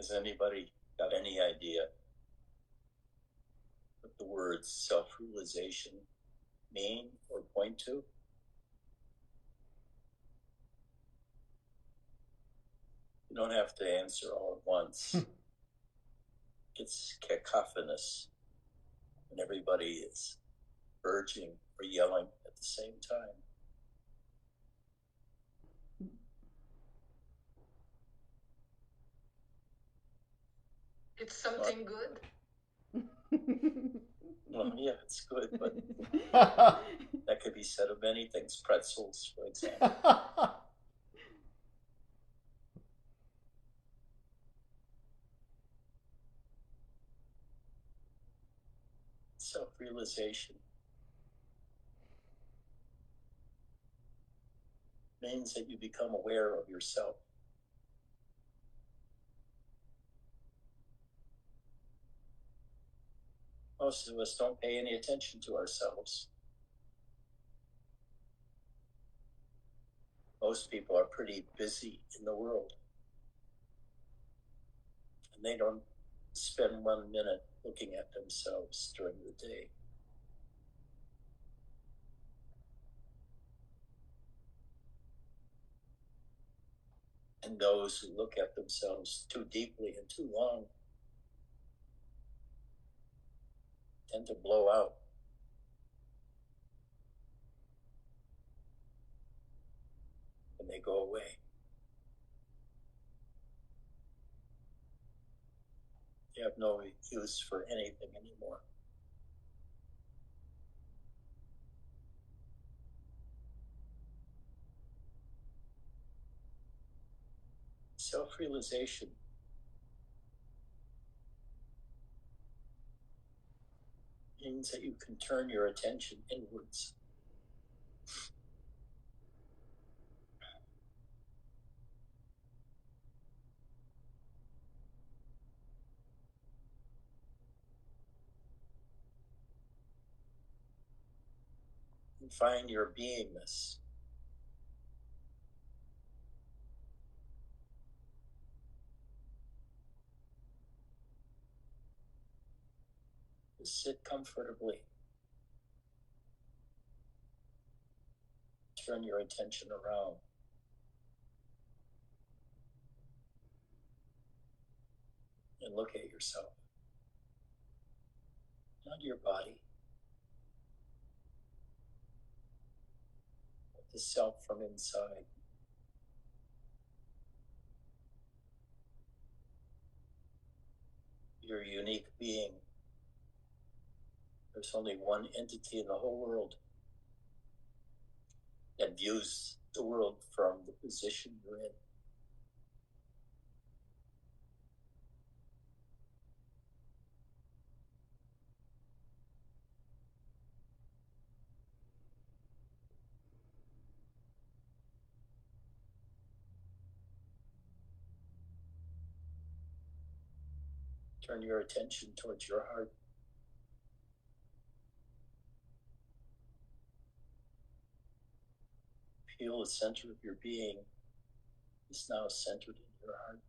Has anybody got any idea what the words self-realization mean or point to? You don't have to answer all at once. It's cacophonous, and everybody is urging or yelling at the same time. It's something good. Well, yeah, it's good, but that could be said of many things. Pretzels, for example. Self-realization means that you become aware of yourself. Most of us don't pay any attention to ourselves. Most people are pretty busy in the world, and they don't spend 1 minute looking at themselves during the day. And those who look at themselves too deeply and too long tend to blow out. And they go away. They have no use for anything anymore. Self-realization means that you can turn your attention inwards. And find your beingness. Just sit comfortably. Turn your attention around. And look at yourself. Not your body, but the self from inside. Your unique being. There's only one entity in the whole world that views the world from the position you're in. Turn your attention towards your heart. Feel the center of your being is now centered in your heart.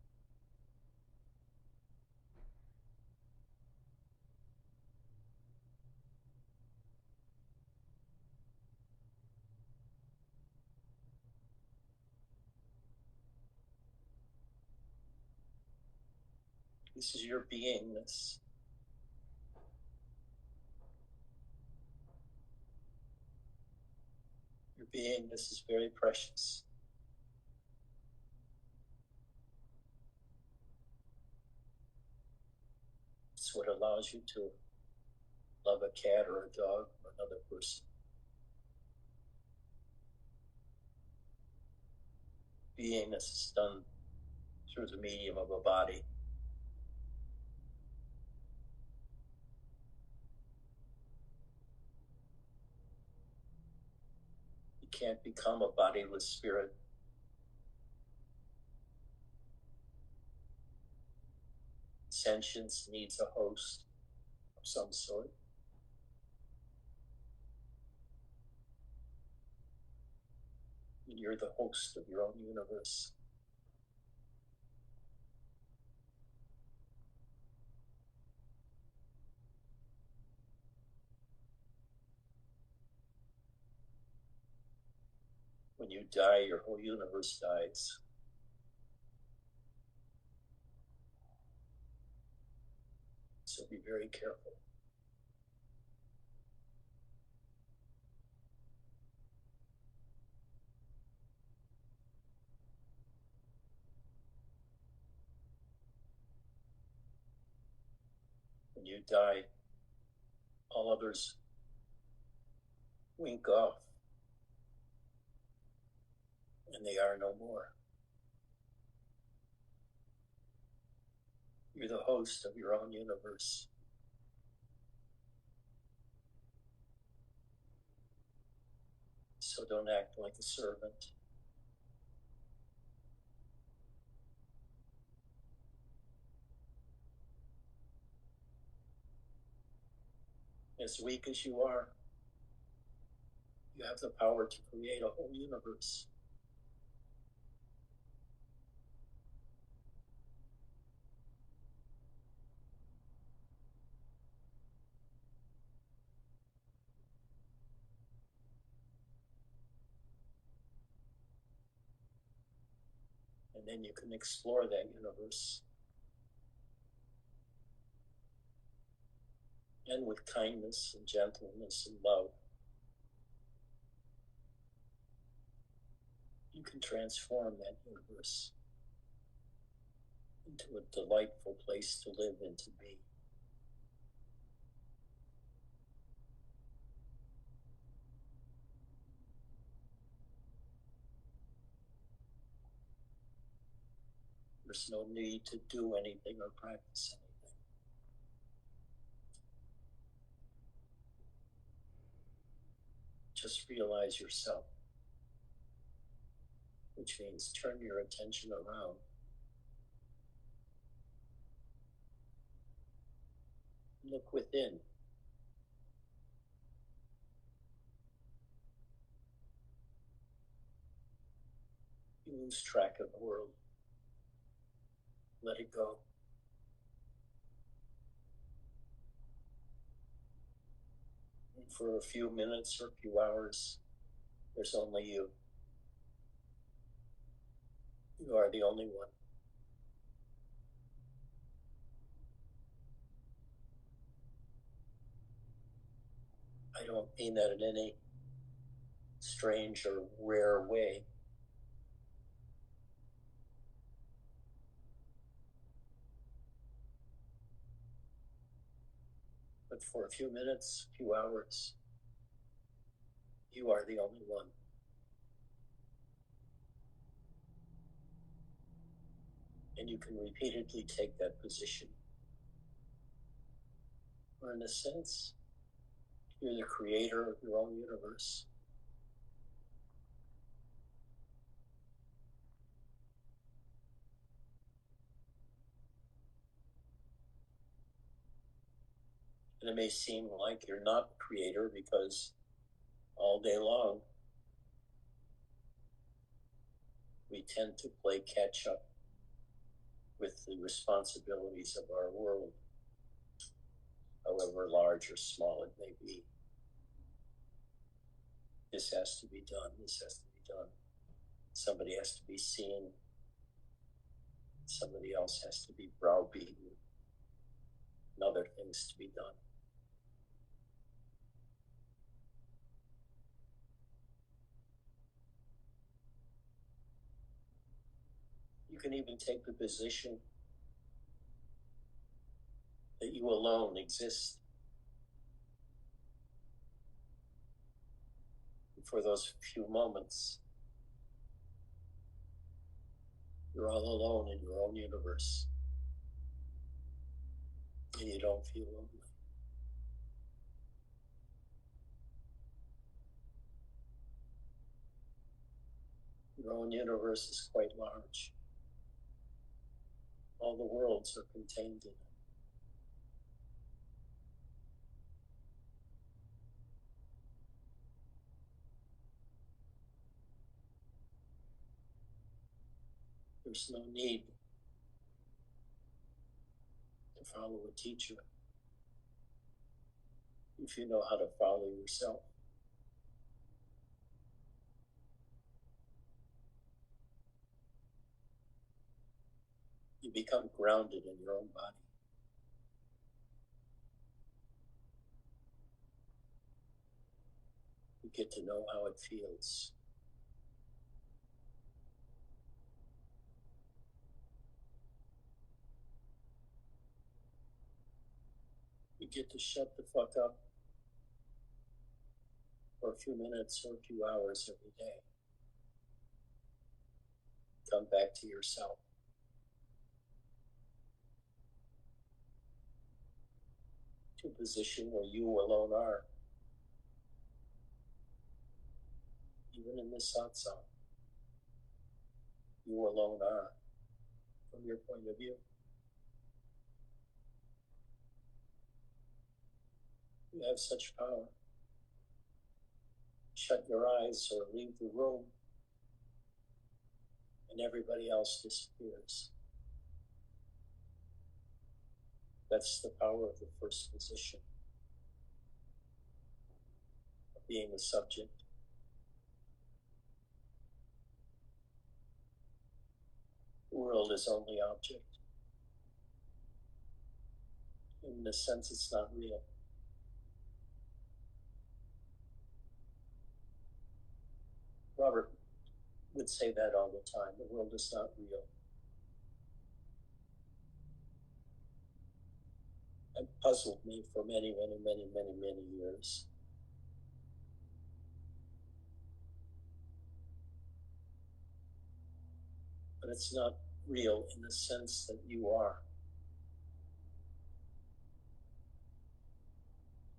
This is your beingness. Your beingness is very precious. It's what allows you to love a cat or a dog or another person. Beingness is done through the medium of a body. You can't become a bodiless spirit. Sentience needs a host of some sort. And you're the host of your own universe. When you die, your whole universe dies. So be very careful. When you die, all others wink off, and they are no more. You're the host of your own universe. So don't act like a servant. As weak as you are, you have the power to create a whole universe. And then you can explore that universe. And with kindness and gentleness and love, you can transform that universe into a delightful place to live and to be. There's no need to do anything or practice anything. Just realize yourself, which means turn your attention around. Look within. You lose track of the world. Let it go. And for a few minutes or a few hours, there's only you. You are the only one. I don't mean that in any strange or rare way. But for a few minutes, a few hours, you are the only one. And you can repeatedly take that position. Or in a sense, you're the creator of your own universe. And it may seem like you're not the creator because all day long we tend to play catch up with the responsibilities of our world, however large or small it may be. This has to be done, this has to be done. Somebody has to be seen, somebody else has to be browbeaten, and other things to be done. You can even take the position that you alone exist. And for those few moments, you're all alone in your own universe. And you don't feel lonely. Your own universe is quite large. All the worlds are contained in it. There's no need to follow a teacher if you know how to follow yourself. become grounded in your own body. You get to know how it feels. You get to shut the fuck up for a few minutes or a few hours every day. Come back to yourself. To a position where you alone are. Even in this satsang, you alone are, from your point of view. You have such power. Shut your eyes or leave the room, and everybody else disappears. That's the power of the first position, of being the subject. The world is only object. In a sense, it's not real. Robert would say that all the time. The world is not real. It puzzled me for many years. But it's not real in the sense that you are.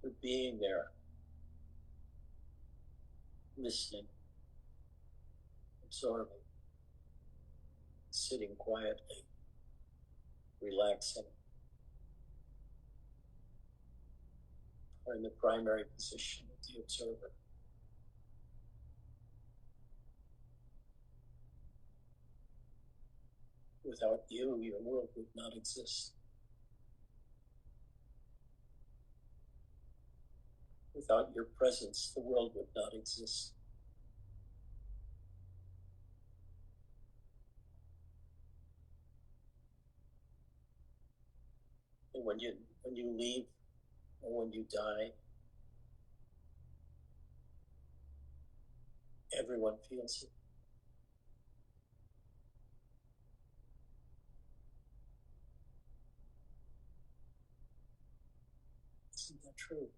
For being there, listening, absorbing, sitting quietly, relaxing, are in the primary position of the observer. Without you, your world would not exist. Without your presence, the world would not exist. And when you leave, or when you die, everyone feels it. Isn't that true?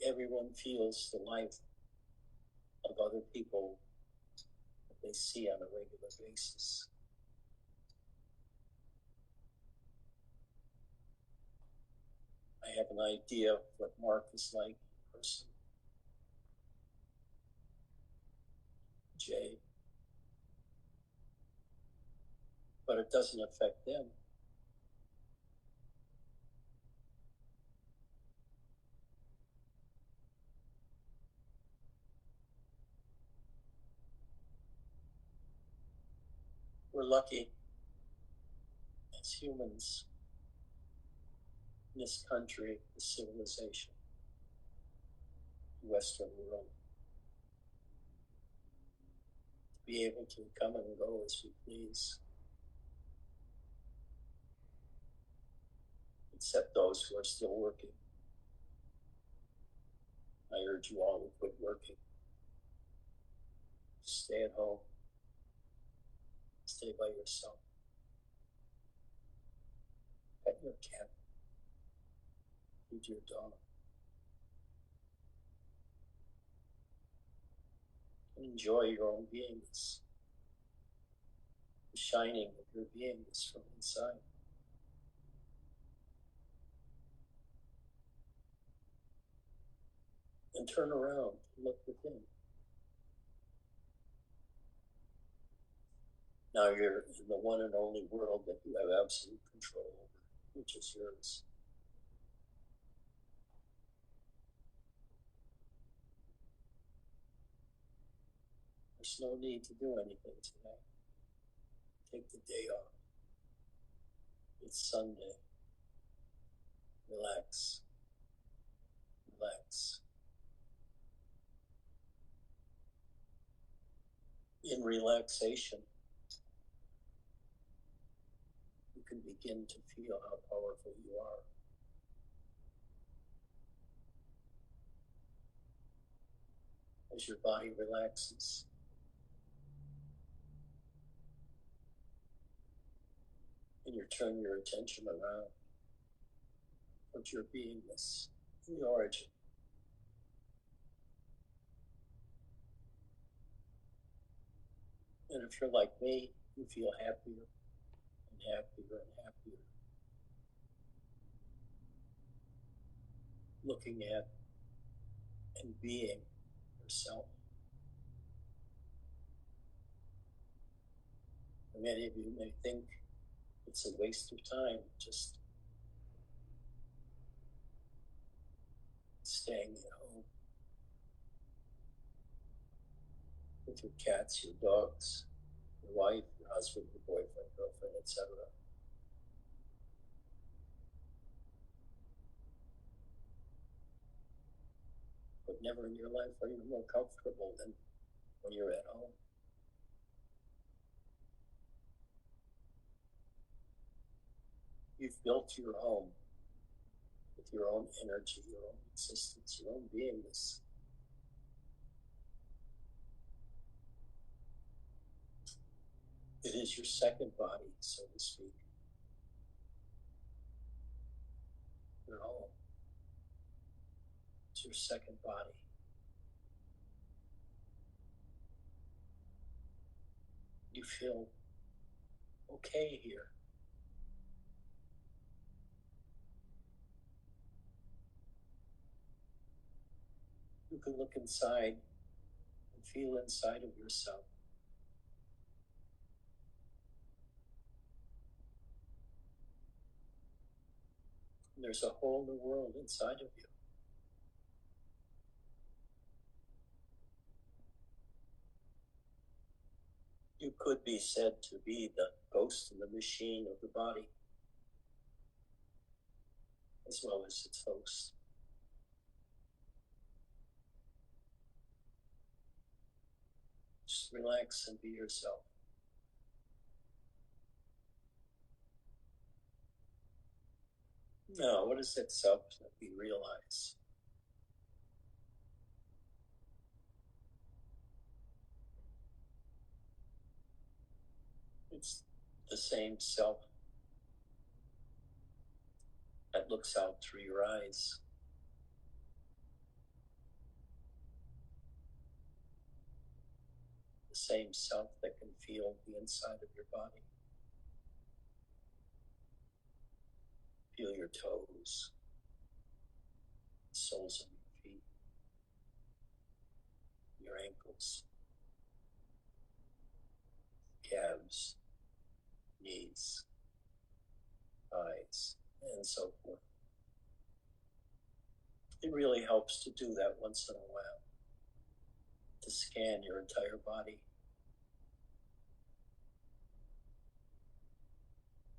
Everyone feels the life of other people that they see on a regular basis. I have an idea of what Mark is like in person. Jay. But it doesn't affect them. We're lucky as humans in this country, this civilization, the Western world, to be able to come and go as we please, except those who are still working. I urge you all to quit working. Stay at home. Stay by yourself. Pet your cat. Feed your dog. And enjoy your own beingness. The shining of your beingness from inside. And turn around and look within. Now you're in the one and only world that you have absolute control over, which is yours. There's no need to do anything today. Take the day off. It's Sunday. Relax. Relax. In relaxation, you can begin to feel how powerful you are. As your body relaxes, and you turn your attention around towards your beingness, the origin. And if you're like me, you feel happier and happier and happier, looking at and being yourself. And many of you may think it's a waste of time just staying at home with your cats, your dogs, your wife, your husband, your boyfriend, girlfriend, etc. But never in your life are you more comfortable than when you're at home. You've built your home with your own energy, your own existence, your own beingness. It is your second body, so to speak. Your home. It's your second body. You feel okay here. You can look inside and feel inside of yourself. And there's a whole new world inside of you. You could be said to be the ghost in the machine of the body, as well as its host. Just relax and be yourself. Now, what is that self that we realize? It's the same self that looks out through your eyes. The same self that can feel the inside of your body. Feel your toes, soles of your feet, your ankles, calves, knees, thighs, and so forth. It really helps to do that once in a while, to scan your entire body,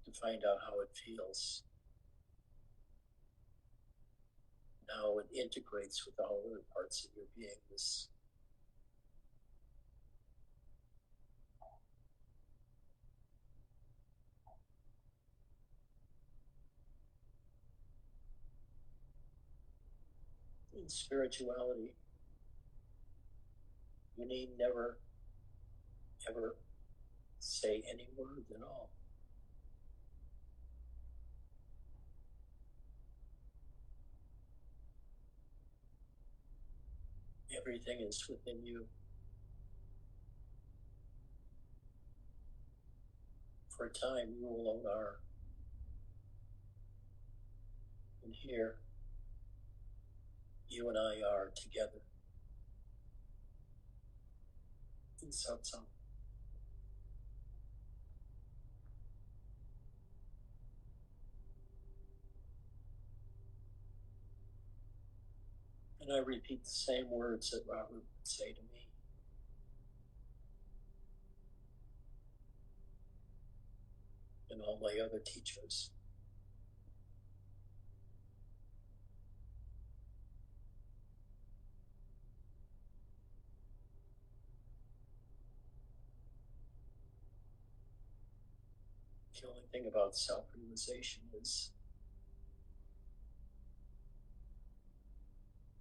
to find out how it feels, and how it integrates with all other parts of your beingness. In spirituality, you need never, ever say any word at all. Everything is within you. For a time, you alone are. And here, you and I are together in Satsang. And I repeat the same words that Robert would say to me. And all my other teachers. The only thing about self-realization is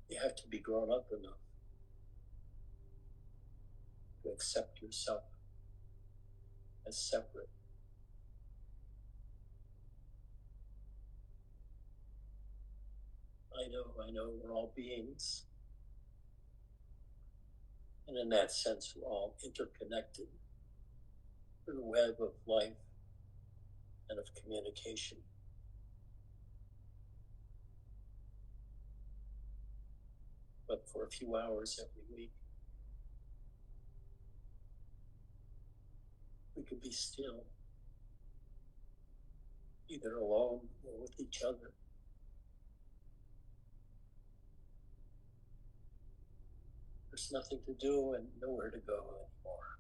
you have to be grown up enough to accept yourself as separate. I know we're all beings. And in that sense, we're all interconnected through a web of life and of communication. But for a few hours every week, we could be still, either alone or with each other. There's nothing to do and nowhere to go anymore.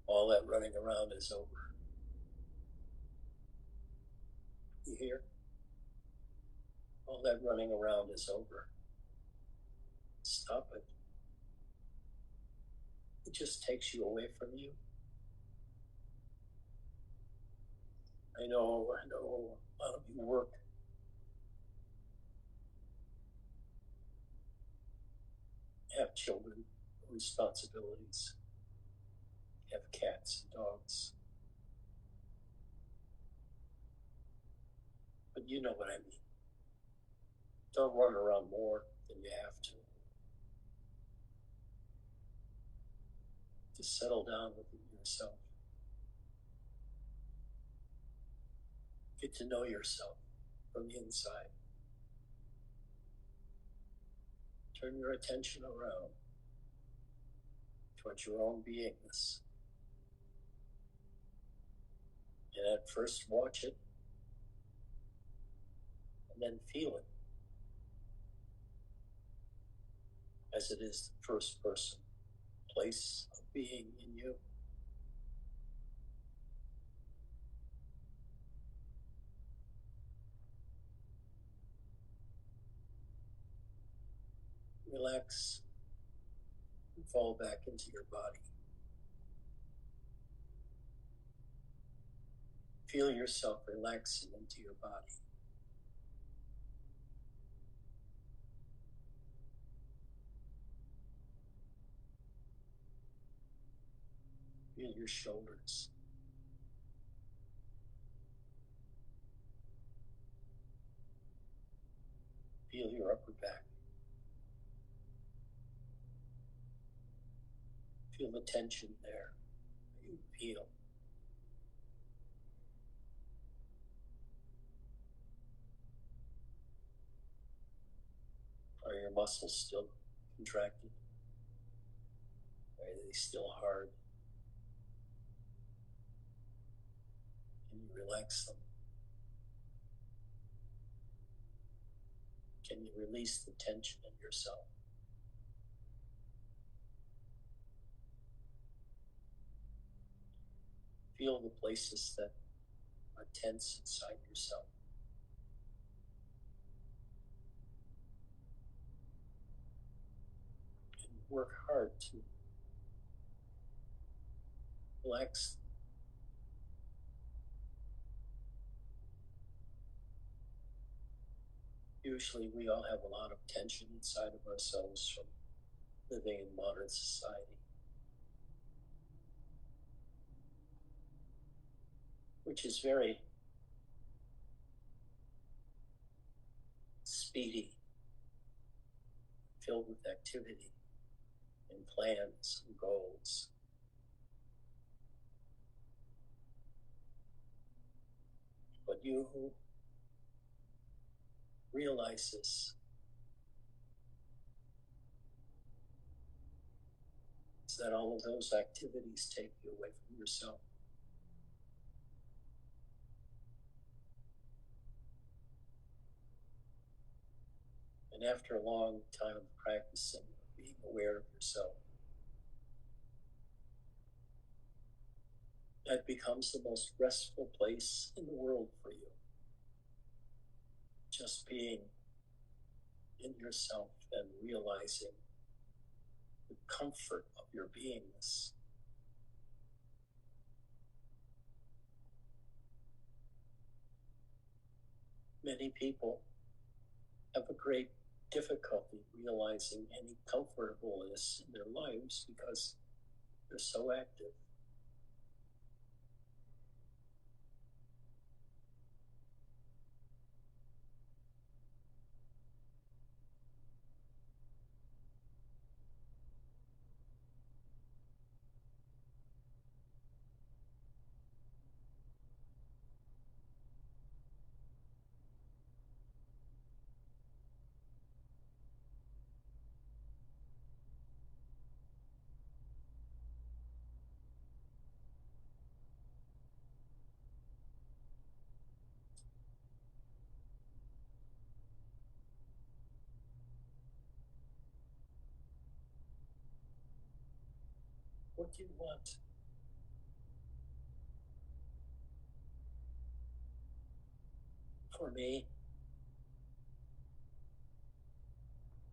All that running around is over. You hear? All that running around is over. Stop it. It just takes you away from you. I know a lot of you work. Have children, responsibilities, have cats and dogs. But you know what I mean. Don't run around more than you have to. Just settle down within yourself. Get to know yourself from the inside. Turn your attention around towards your own beingness. And at first watch it, and then feel it as it is the first person place of being in you. Relax and fall back into your body. Feel yourself relaxing into your body. Feel your shoulders. Feel your upper back. Feel the tension there. You feel. Are your muscles still contracted? Are they still hard? Can you relax them? Can you release the tension in yourself? Feel the places that are tense inside yourself. And work hard to relax. Usually we all have a lot of tension inside of ourselves from living in modern society, which is very speedy, filled with activity and plans and goals. But you who realize this, is that all of those activities take you away from yourself. And after a long time of practicing, being aware of yourself, that becomes the most restful place in the world for you. Just being in yourself and realizing the comfort of your beingness. Many people have a great difficulty realizing any comfortableness in their lives because they're so active. What do you want? For me,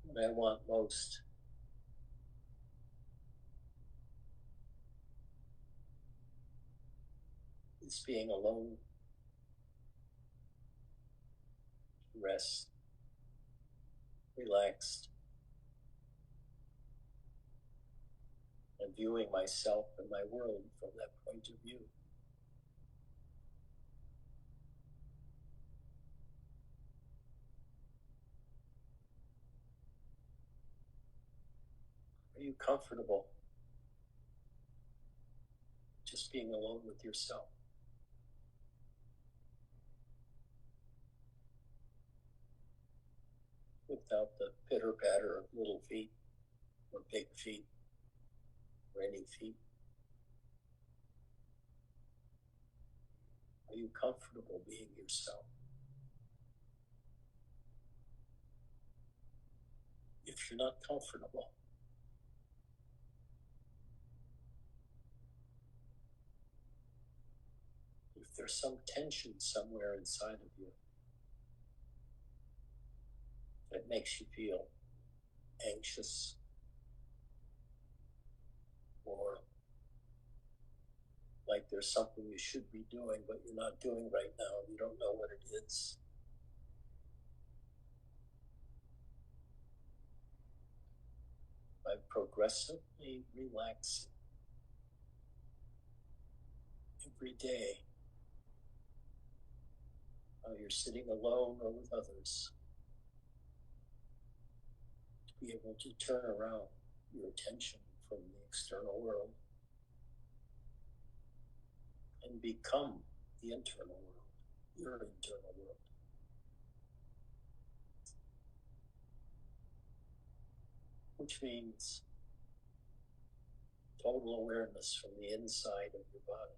what I want most is being alone, rest, relaxed, and viewing myself and my world from that point of view. Are you comfortable just being alone with yourself? Without the pitter patter of little feet or big feet or any feet? Are you comfortable being yourself? If you're not comfortable, if there's some tension somewhere inside of you that makes you feel anxious or like there's something you should be doing but you're not doing right now and you don't know what it is, by progressively relaxing every day, while you're sitting alone or with others, to be able to turn around your attention from the external world and become the internal world, your internal world. Which means total awareness from the inside of your body.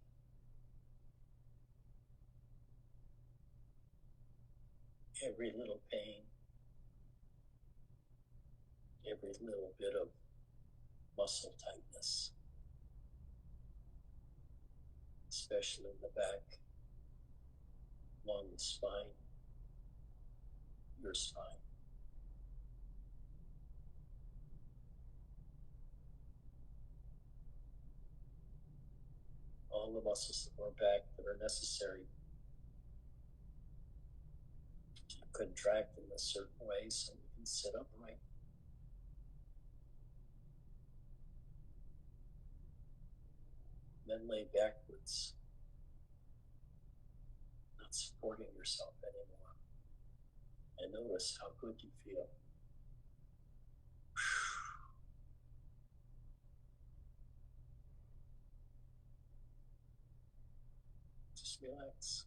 Every little pain, every little bit of muscle tightness, especially in the back, along the spine, your spine. All the muscles that are back that are necessary to contract in a certain way so you can sit upright. Then lay backwards, not supporting yourself anymore. And notice how good you feel. Just relax.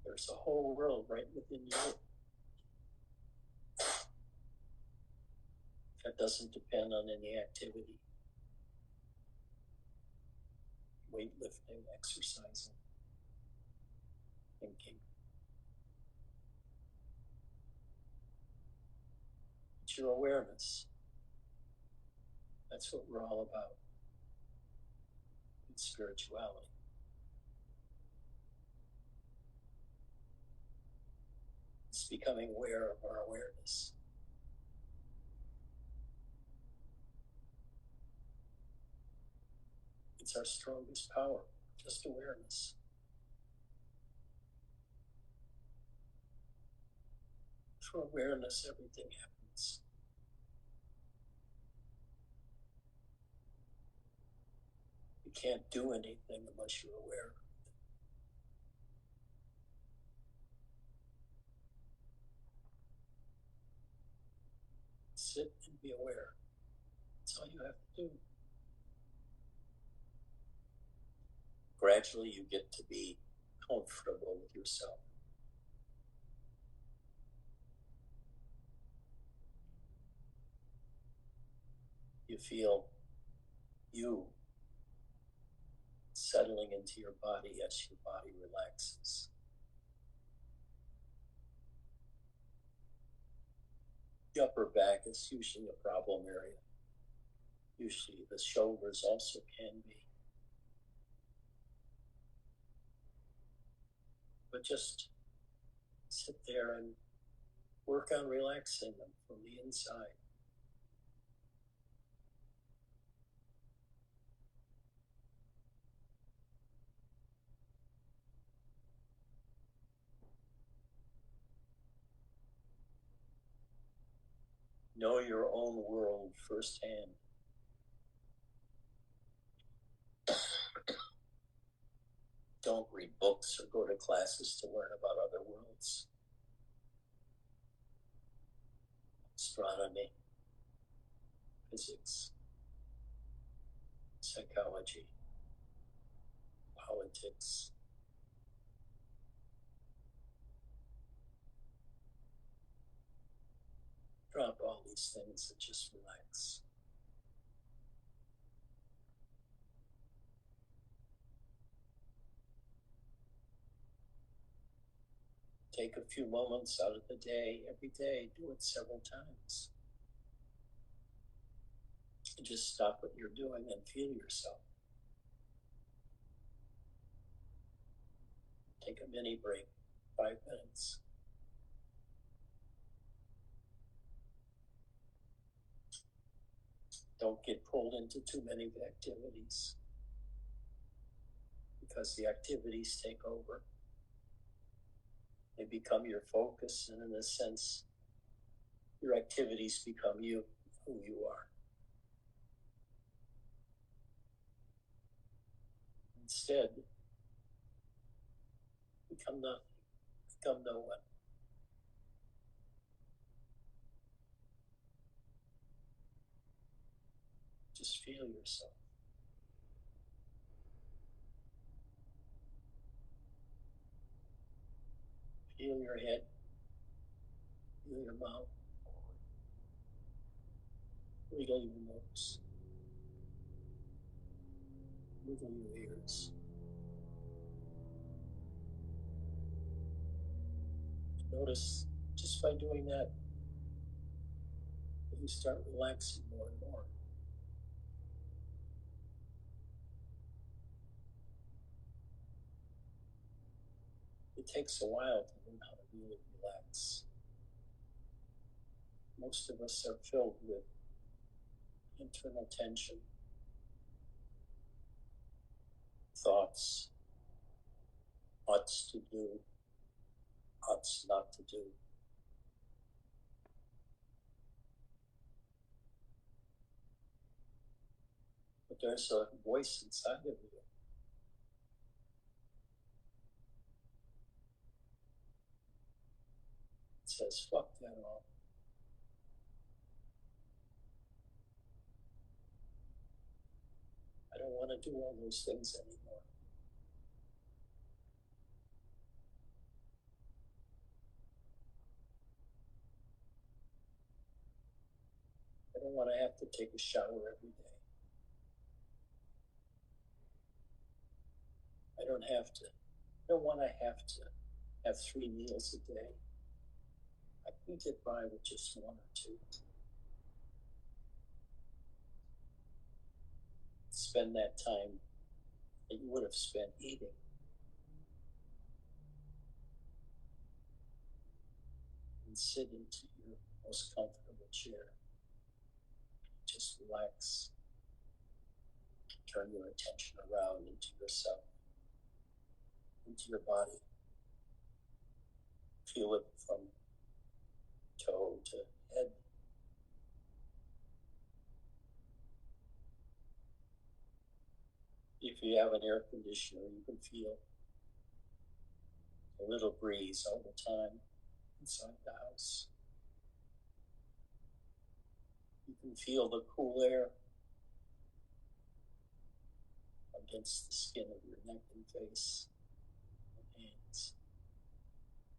There's a whole world right within you that doesn't depend on any activity. Weightlifting, exercising, thinking. It's your awareness. That's what we're all about in spirituality. It's becoming aware of our awareness. It's our strongest power. Just awareness. For awareness, everything happens. You can't do anything unless you're aware. Sit and be aware. That's all you have to do. Gradually, you get to be comfortable with yourself. You feel you settling into your body as your body relaxes. The upper back is usually a problem area. Usually the shoulders also can be. But just sit there and work on relaxing them from the inside. Know your own world firsthand. Don't read books or go to classes to learn about other worlds. Astronomy, physics, psychology, politics. Drop all these things and just relax. Take a few moments out of the day, every day, do it several times. And just stop what you're doing and feel yourself. Take a mini break, 5 minutes. Don't get pulled into too many activities, because the activities take over. They become your focus, and in a sense, your activities become you, who you are. Instead, become nothing, become no one. Just feel yourself. Feel your head, feel your mouth, wiggle your nose, wiggle your ears. Notice just by doing that, you start relaxing more and more. It takes a while to learn how to really relax. Most of us are filled with internal tension, thoughts, oughts to do, oughts not to do. But there's a voice inside of you. It says, fuck that all. I don't want to do all those things anymore. I don't want to have to take a shower every day. I don't want to have 3 meals a day. I can get by with just 1 or 2. Spend that time that you would have spent eating. And sit into your most comfortable chair. Just relax. Turn your attention around into yourself. into your body. Feel it from toe to head. If you have an air conditioner, you can feel a little breeze all the time inside the house. You can feel the cool air against the skin of your neck and face and hands,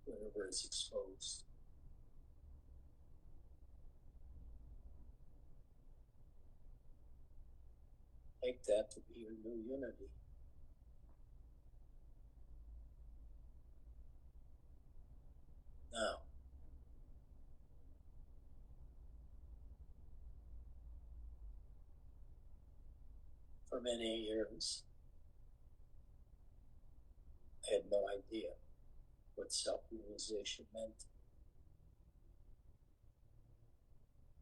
wherever is exposed. Take that to be your new unity. Now, for many years, I had no idea what self-realization meant.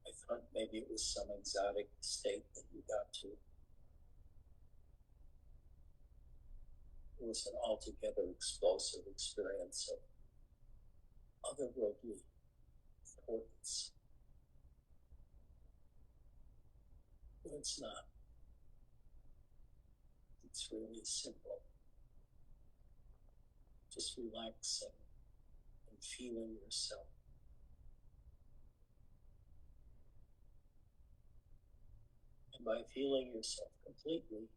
I thought maybe it was some exotic state that you got to. It was an altogether explosive experience of otherworldly importance. But it's not. It's really simple. Just relaxing and feeling yourself. And by feeling yourself completely,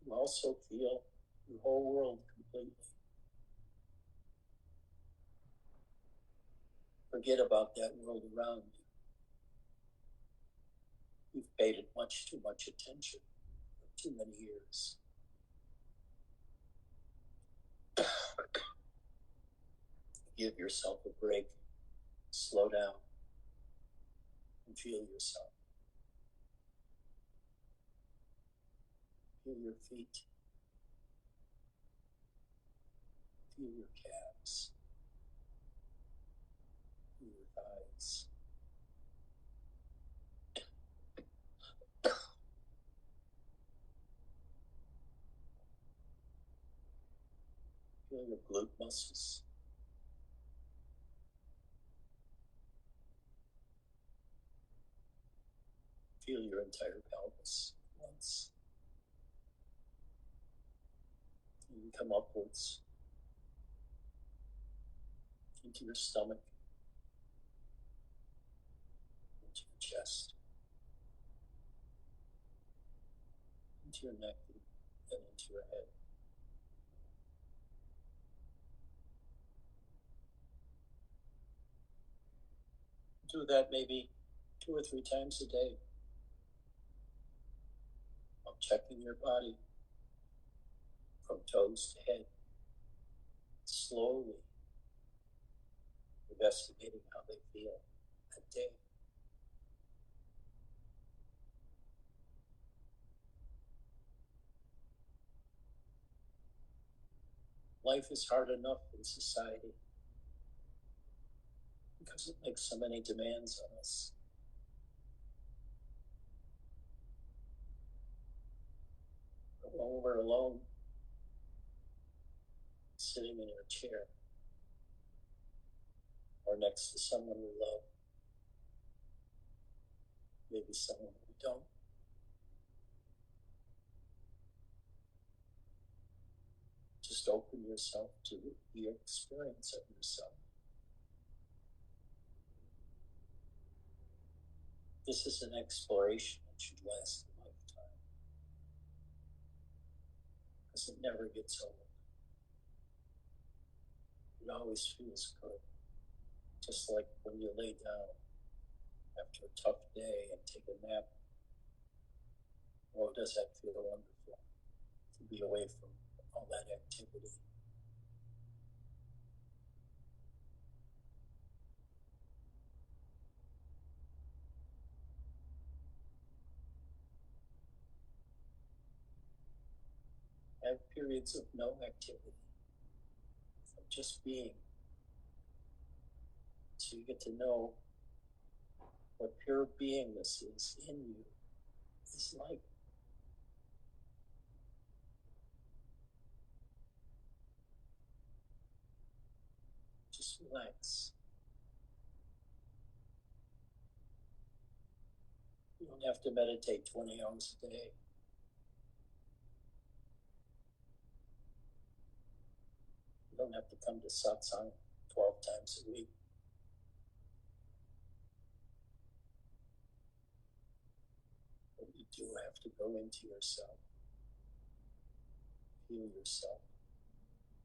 you also feel the whole world completely. Forget about that world around you. You've paid it much too much attention for too many years. Give yourself a break. Slow down and feel yourself. Feel your feet. Feel your calves. Feel your thighs. Feel your glute muscles. Feel your entire pelvis at once. And you come upwards into your stomach, into your chest, into your neck, and into your head. Do that maybe 2 or 3 times a day. Of checking your body from toes to head, slowly investigating how they feel that day. Life is hard enough in society because it makes so many demands on us. But when we're alone, sitting in our chair, or next to someone we love, maybe someone we don't, just open yourself to the experience of yourself. This is an exploration that should last a lifetime, because it never gets old. It always feels good, just like when you lay down after a tough day and take a nap. Oh, does that feel wonderful to be away from all that activity? Have periods of no activity, of just being, so you get to know what pure beingness is in you is like. relax. You don't have to meditate 20 hours a day. You don't have to come to Satsang 12 times a week. But you do have to go into yourself, feel yourself,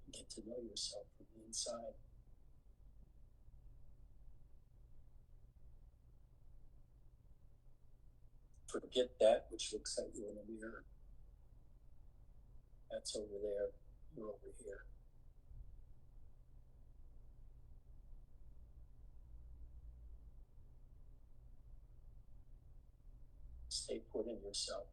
and get to know yourself from the inside. Forget that which looks at you in the mirror. That's over there. You're over here. Stay put in yourself.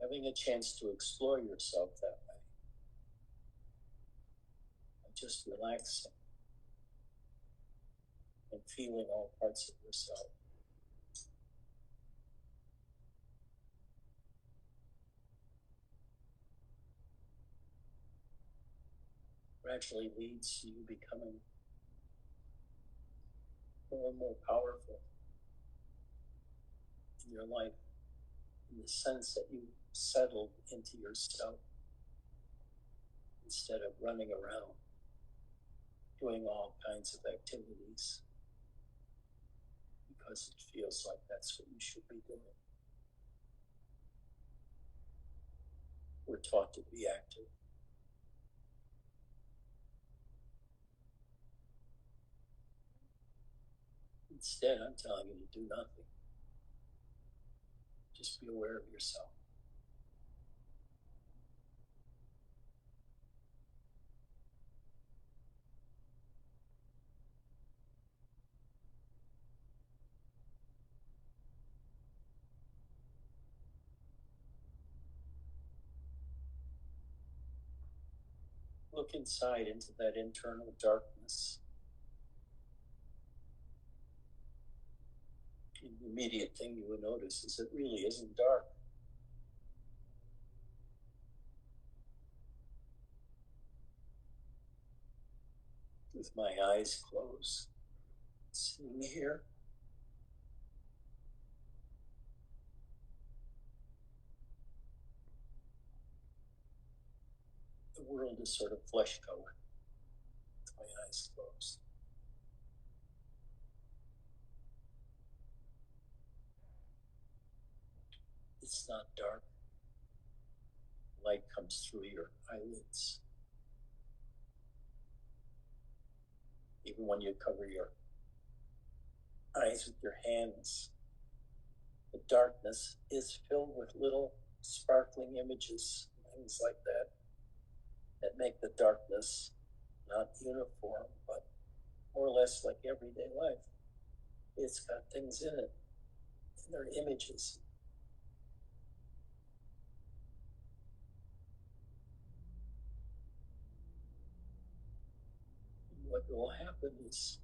Having a chance to explore yourself that way. And just relaxing and feeling all parts of yourself. Gradually leads to you becoming more and more powerful in your life, in the sense that you settled into yourself instead of running around doing all kinds of activities because it feels like that's what you should be doing. We're taught to be active. Instead, I'm telling you to do nothing. Just be aware of yourself. Look inside into that internal darkness. The immediate thing you would notice is it really isn't dark. With my eyes closed, sitting here, the world is sort of flesh colored. With my eyes closed. It's not dark. Light comes through your eyelids. Even when you cover your eyes with your hands, the darkness is filled with little sparkling images, things like that, that make the darkness not uniform, but more or less like everyday life. It's got things in it, and they're images. And what will happen is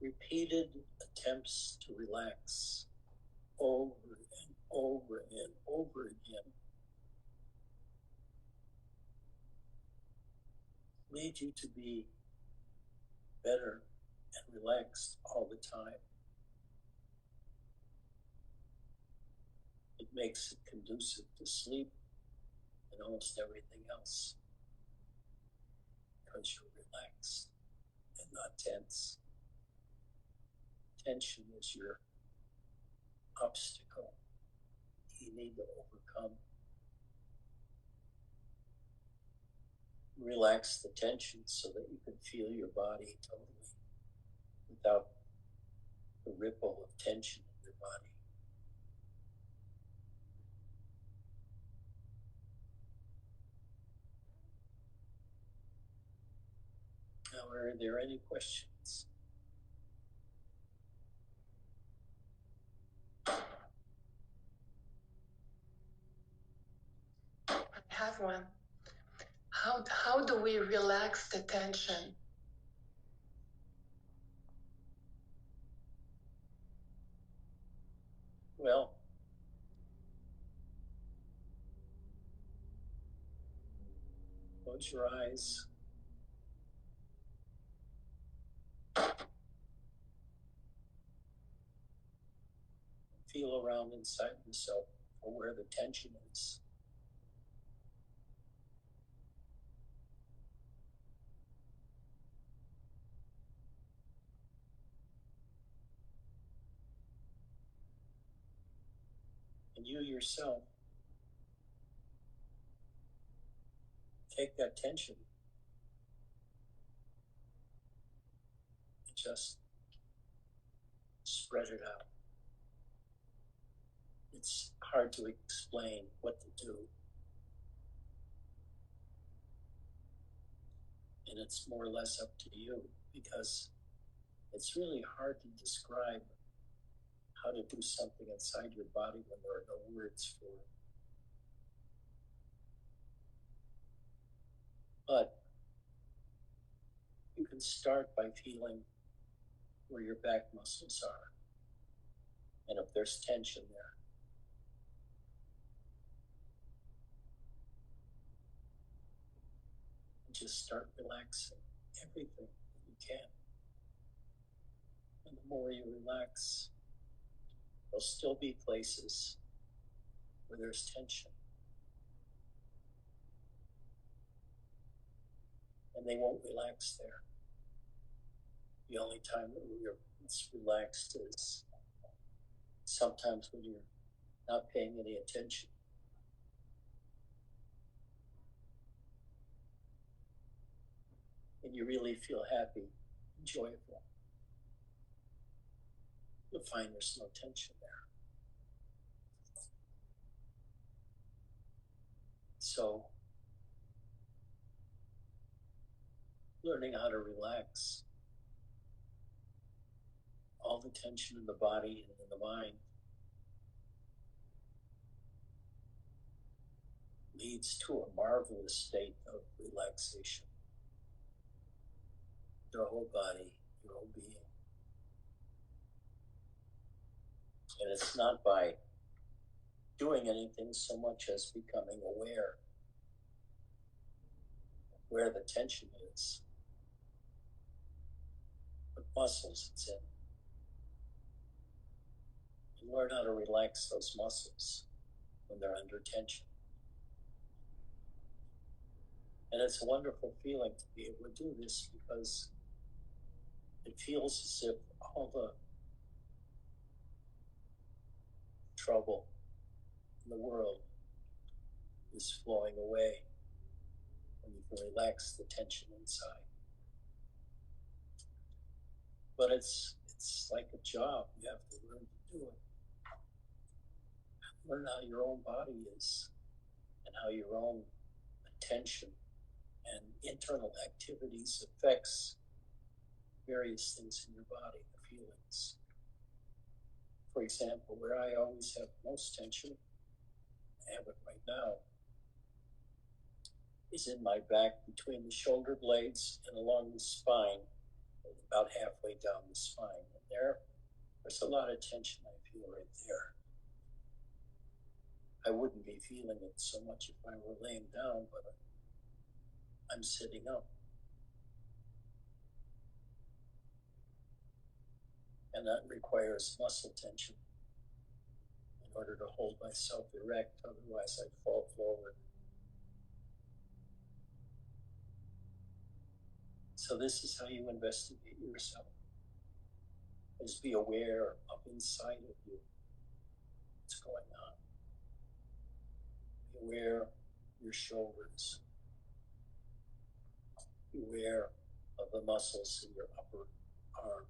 repeated attempts to relax over and over and over again lead you to be better and relaxed all the time. It makes it conducive to sleep and almost everything else because you're relaxed and not tense. Tension is your obstacle you need to overcome. Relax the tension so that you can feel your body totally without the ripple of tension in your body. Now, are there any questions? I have one. How do we relax the tension? Well, close your eyes. Feel around inside yourself for where the tension is. And you yourself, take that tension and just spread it out. It's hard to explain what to do. And it's more or less up to you, because it's really hard to describe how to do something inside your body when there are no words for it. But you can start by feeling where your back muscles are, and if there's tension there. And just start relaxing everything that you can. And the more you relax, there'll still be places where there's tension. And they won't relax there. The only time that it's relaxed is sometimes when you're not paying any attention. And you really feel happy, joyful. You'll find there's no tension there. So, learning how to relax all the tension in the body and in the mind leads to a marvelous state of relaxation. Your whole body, your whole being. And it's not by doing anything so much as becoming aware of where the tension is, what muscles it's in. And learn how to relax those muscles when they're under tension. And it's a wonderful feeling to be able to do this, because it feels as if all the trouble in the world is flowing away when you can relax the tension inside. But it's like a job. You have to learn to do it. Learn how your own body is, and how your own attention and internal activities affects various things in your body, the feelings. For example, where I always have most tension, I have it right now, is in my back between the shoulder blades and along the spine, about halfway down the spine. And there's a lot of tension I feel right there. I wouldn't be feeling it so much if I were laying down, but I'm sitting up. And that requires muscle tension in order to hold myself erect, otherwise I'd fall forward. So this is how you investigate yourself, is be aware of inside of you what's going on. Be aware of your shoulders. Be aware of the muscles in your upper arm.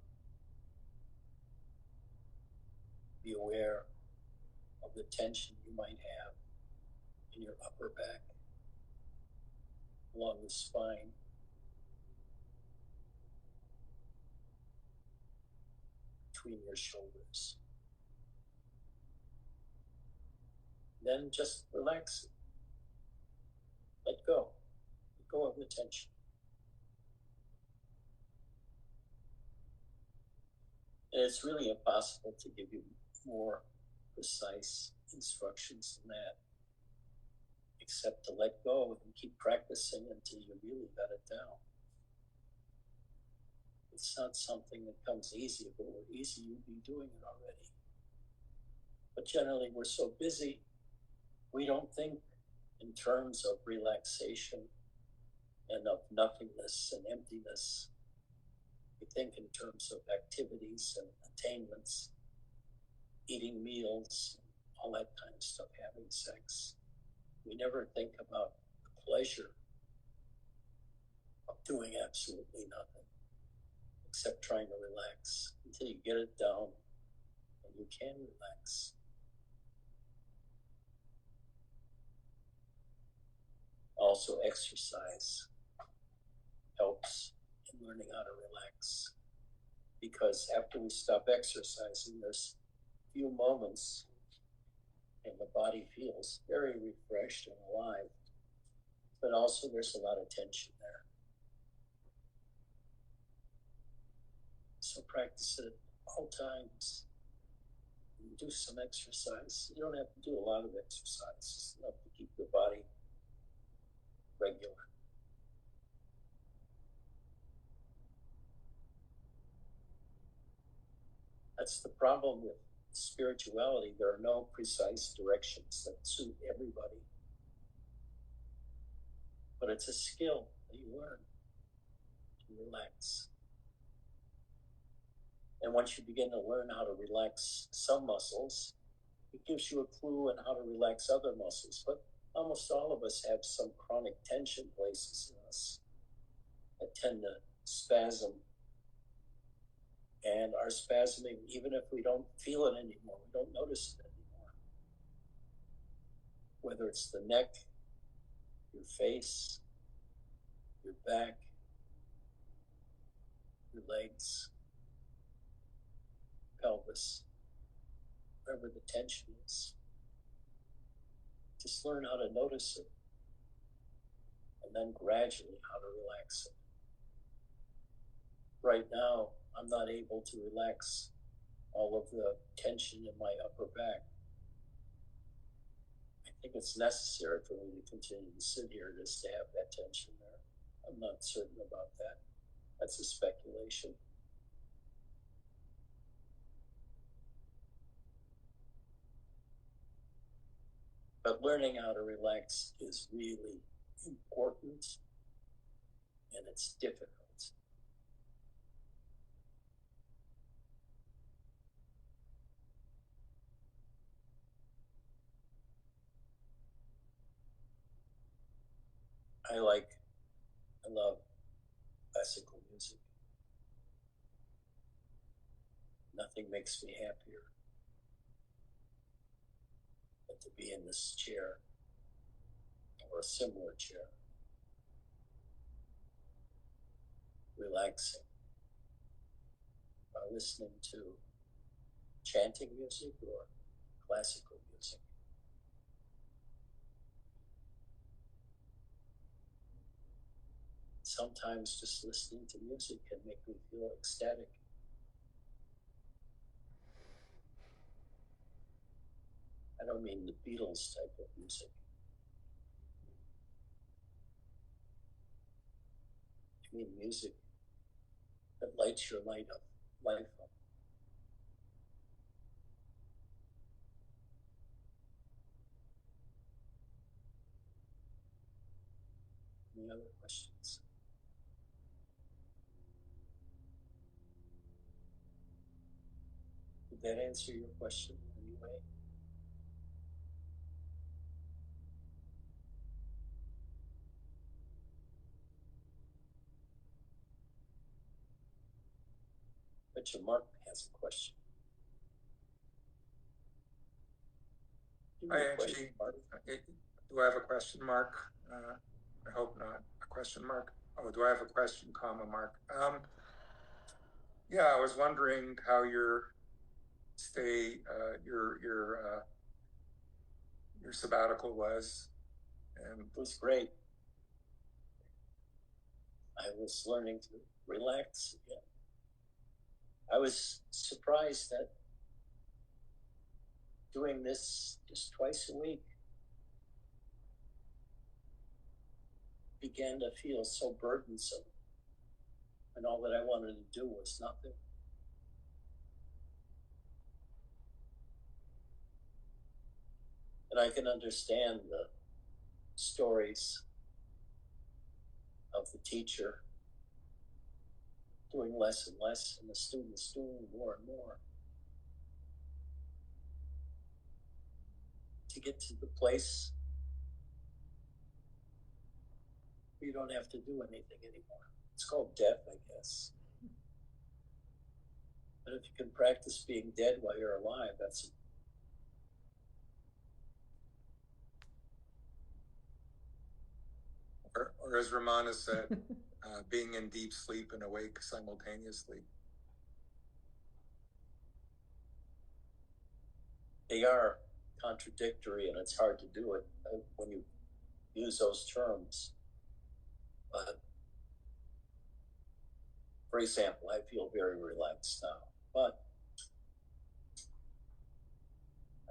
Be aware of the tension you might have in your upper back, along the spine, between your shoulders. Then just relax it. Let go. Let go of the tension. And it's really impossible to give you more precise instructions than that, except to let go and keep practicing until you really got it down. It's not something that comes easy. If it were easy, you'd be doing it already. But generally, we're so busy, we don't think in terms of relaxation and of nothingness and emptiness. We think in terms of activities and attainments, eating meals, all that kind of stuff, having sex. We never think about the pleasure of doing absolutely nothing except trying to relax until you get it down and you can relax. Also, exercise helps in learning how to relax, because after we stop exercising, there's a few moments and the body feels very refreshed and alive, but also there's a lot of tension there. So practice it all times. Do some exercise. You don't have to do a lot of exercise. It's enough to keep your body regular. That's the problem with spirituality. There are no precise directions that suit everybody. But it's a skill that you learn to relax. And once you begin to learn how to relax some muscles, it gives you a clue on how to relax other muscles. But almost all of us have some chronic tension places in us that tend to spasm, and are spasming even if we don't feel it anymore. We don't notice it anymore. Whether it's the neck, your face, your back, your legs, pelvis, wherever the tension is. Just learn how to notice it, and then gradually how to relax it. Right now, I'm not able to relax all of the tension in my upper back. I think it's necessary for me to continue to sit here just to have that tension there. I'm not certain about that. That's a speculation. But learning how to relax is really important, and it's difficult. I love classical music. Nothing makes me happier than to be in this chair or a similar chair, relaxing by listening to chanting music or classical music. Sometimes just listening to music can make me feel ecstatic. I don't mean the Beatles type of music. I mean music that lights your life up. Any other questions? Did that answer your question in any way? Bet your Mark has a question. Hi, Angie. Do I have a question mark? I hope not. A question mark? Oh, do I have a question, comma, mark? Yeah, I was wondering how your stay, your sabbatical was. And it was great. I was learning to relax again. I was surprised that doing this just twice a week began to feel so burdensome, and all that I wanted to do was nothing. And I can understand the stories of the teacher doing less and less, and the students doing more and more. To get to the place where you don't have to do anything anymore. It's called death, I guess. But if you can practice being dead while you're alive, that's or as Ramana said, being in deep sleep and awake simultaneously. they are contradictory, and it's hard to do it when you use those terms. But for example, I feel very relaxed now, but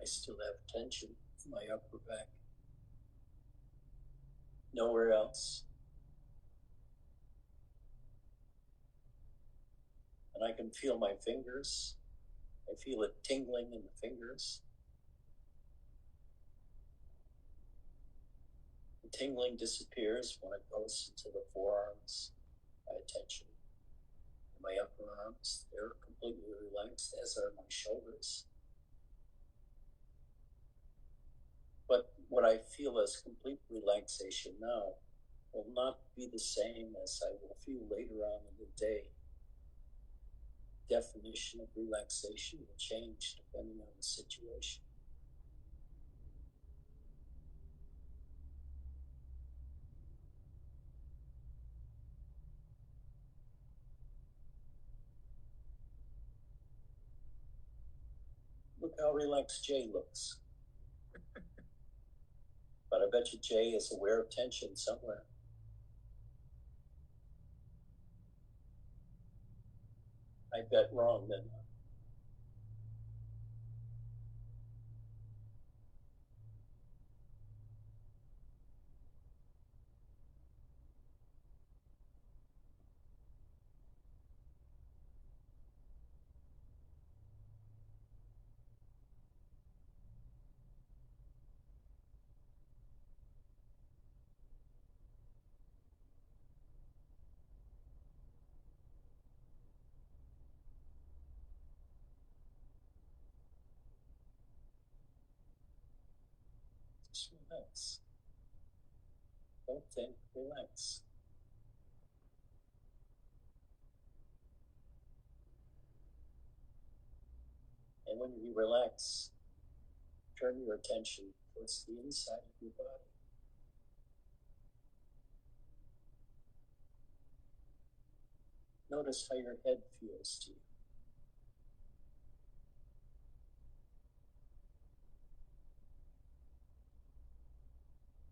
I still have tension in my upper back. Nowhere else. And I can feel my fingers. I feel it tingling in the fingers. The tingling disappears when it goes into the forearms. My attention. My upper arms, they're completely relaxed, as are my shoulders. But what I feel as complete relaxation now will not be the same as I will feel later on in the day. Definition of relaxation will change depending on the situation. Look how relaxed Jay looks. But I bet you Jay is aware of tension somewhere. I bet wrong then. Just relax. Don't think, relax. And when you relax, turn your attention towards the inside of your body. Notice how your head feels to you.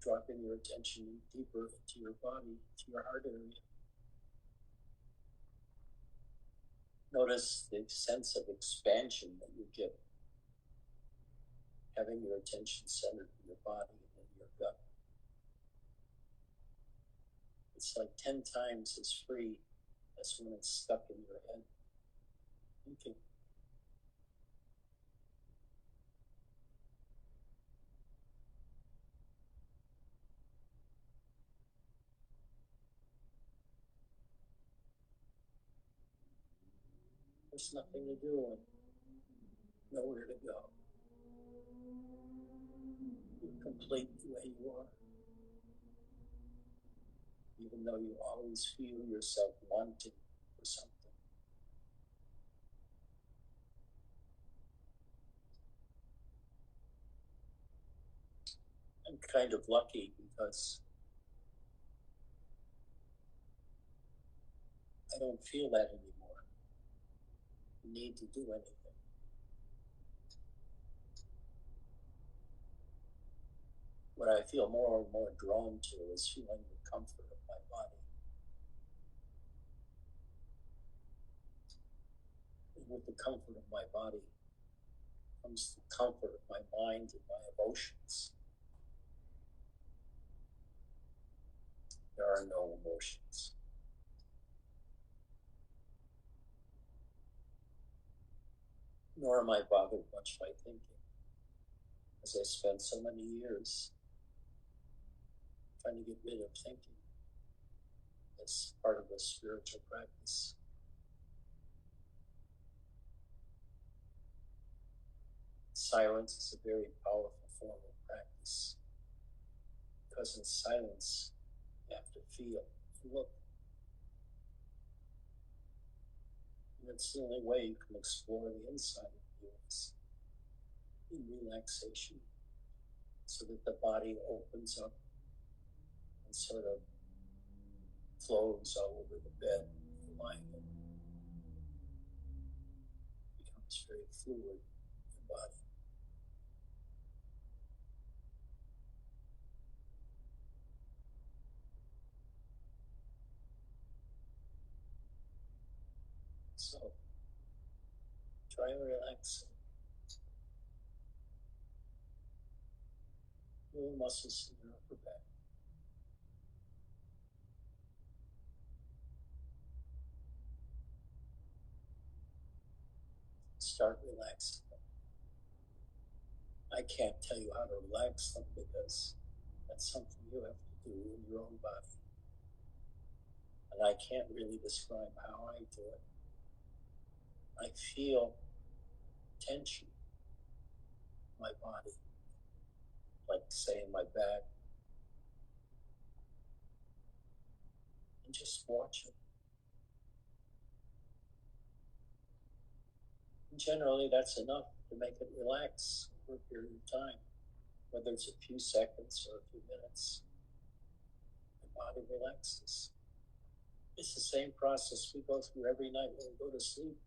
Dropping your attention deeper into your body, to your heart area. Notice the sense of expansion that you get, having your attention centered in your body and in your gut. It's like 10 times as free as when it's stuck in your head. Thinking. There's nothing to do and nowhere to go. You're complete the way you are. Even though you always feel yourself wanting for something. I'm kind of lucky because I don't feel that anymore. Need to do anything. What I feel more and more drawn to is feeling the comfort of my body. And with the comfort of my body comes the comfort of my mind and my emotions. There are no emotions. Nor am I bothered much by thinking, as I spent so many years trying to get rid of thinking as part of a spiritual practice. Silence is a very powerful form of practice, because in silence you have to feel and look. And it's the only way you can explore the inside of you, is in relaxation, so that the body opens up and sort of flows all over the bed you're lying in. Becomes very fluid in the body. So try relaxing. Little muscles in your upper back. Start relaxing them. I can't tell you how to relax them, because that's something you have to do in your own body. And I can't really describe how I do it. I feel tension in my body, like say in my back, and just watch it. And generally that's enough to make it relax for a period of time, whether it's a few seconds or a few minutes. The body relaxes. It's the same process we go through every night when we go to sleep,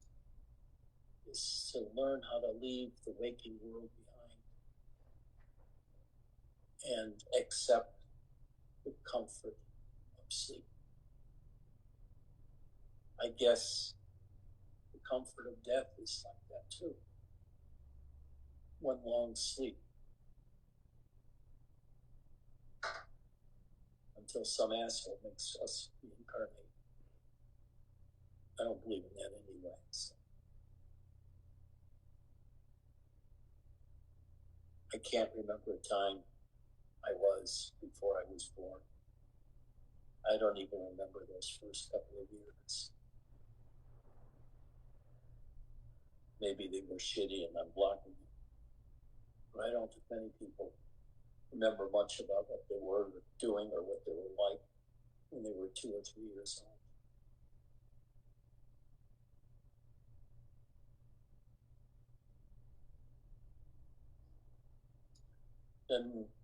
is to learn how to leave the waking world behind and accept the comfort of sleep. I guess the comfort of death is like that too. One long sleep until some asshole makes us reincarnate. I don't believe in that anyway. So. I can't remember a time I was before I was born. I don't even remember those first couple of years. Maybe they were shitty and I'm blocking them. But I don't think many people remember much about what they were doing or what they were like when they were 2 or 3 years old.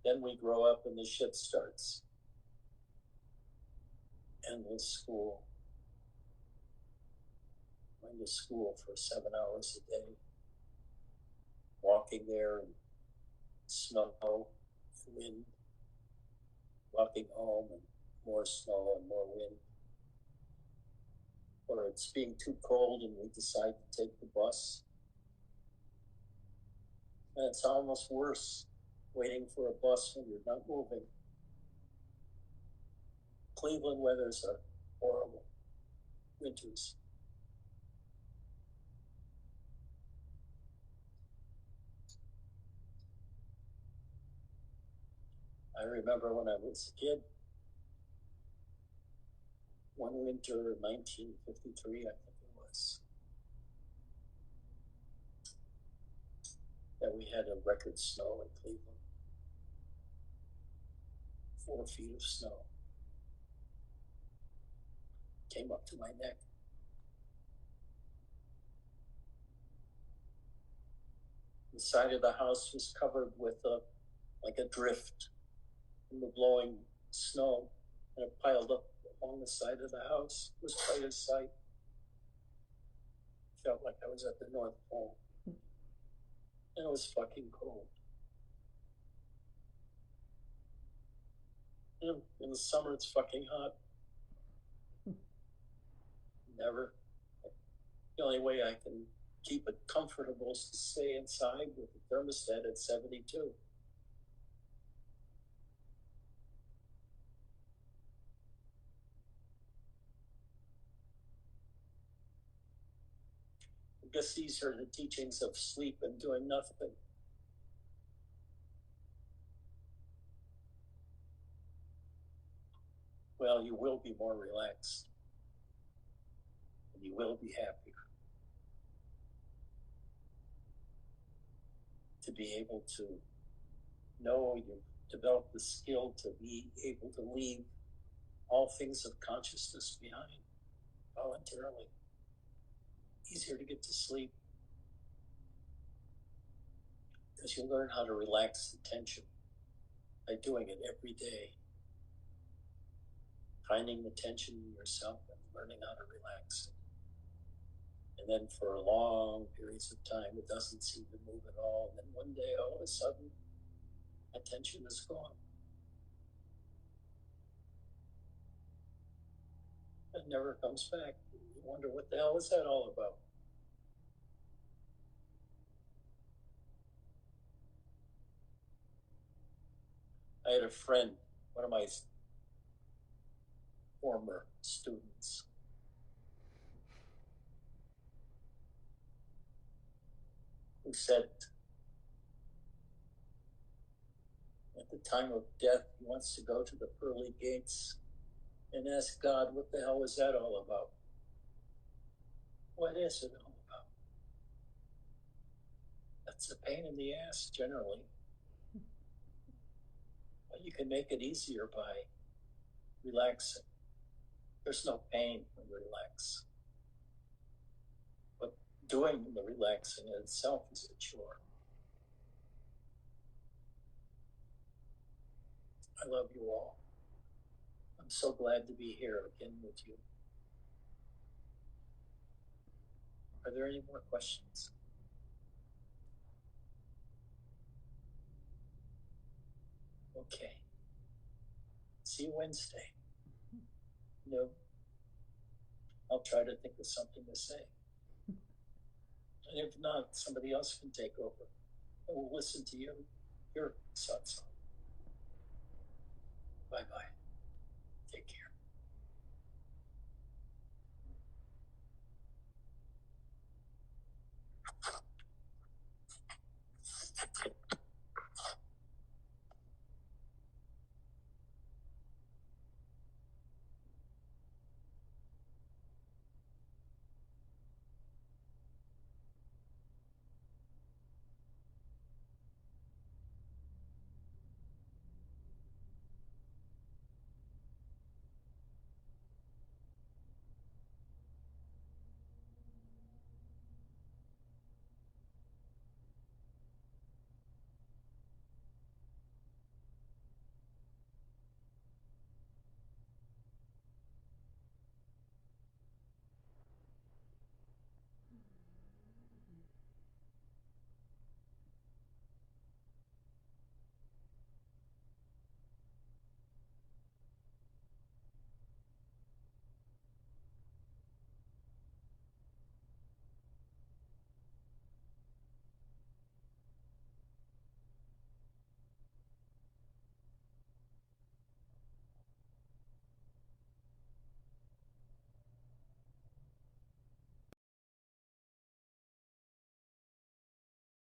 Then we grow up and the shit starts. Endless school. Going to school for 7 hours a day. Walking there in snow, wind. Walking home and more snow and more wind. Or it's being too cold and we decide to take the bus. And it's almost worse waiting for a bus when you're not moving. Cleveland weathers are horrible. Winters. I remember when I was a kid, one winter in 1953, I think it was, that we had a record snow in Cleveland. 4 feet of snow. Came up to my neck. The side of the house was covered with like a drift from the blowing snow, and it piled up along the side of the house. It was quite a sight. Felt like I was at the North Pole. And it was fucking cold. And in the summer, it's fucking hot. Never. The only way I can keep it comfortable to stay inside with the thermostat at 72. I guess these are the teachings of sleep and doing nothing. Well, you will be more relaxed. And you will be happier. To be able to know you've developed the skill to be able to leave all things of consciousness behind voluntarily. Easier to get to sleep because you learn how to relax the tension by doing it every day. Finding the tension in yourself and learning how to relax it. And then for long periods of time, it doesn't seem to move at all. And then one day, all of a sudden, that tension is gone. It never comes back. You wonder, what the hell is that all about? I had a friend, one of my former students, who said at the time of death, he wants to go to the pearly gates and ask God, what the hell is that all about? What is it all about? That's a pain in the ass, generally. But you can make it easier by relaxing. There's no pain when you relax. But doing the relaxing in itself is a chore. I love you all. I'm so glad to be here again with you. Are there any more questions? Okay. See you Wednesday. No. I'll try to think of something to say. And if not, somebody else can take over. And we'll listen to you, your satsang. Bye-bye. Take care.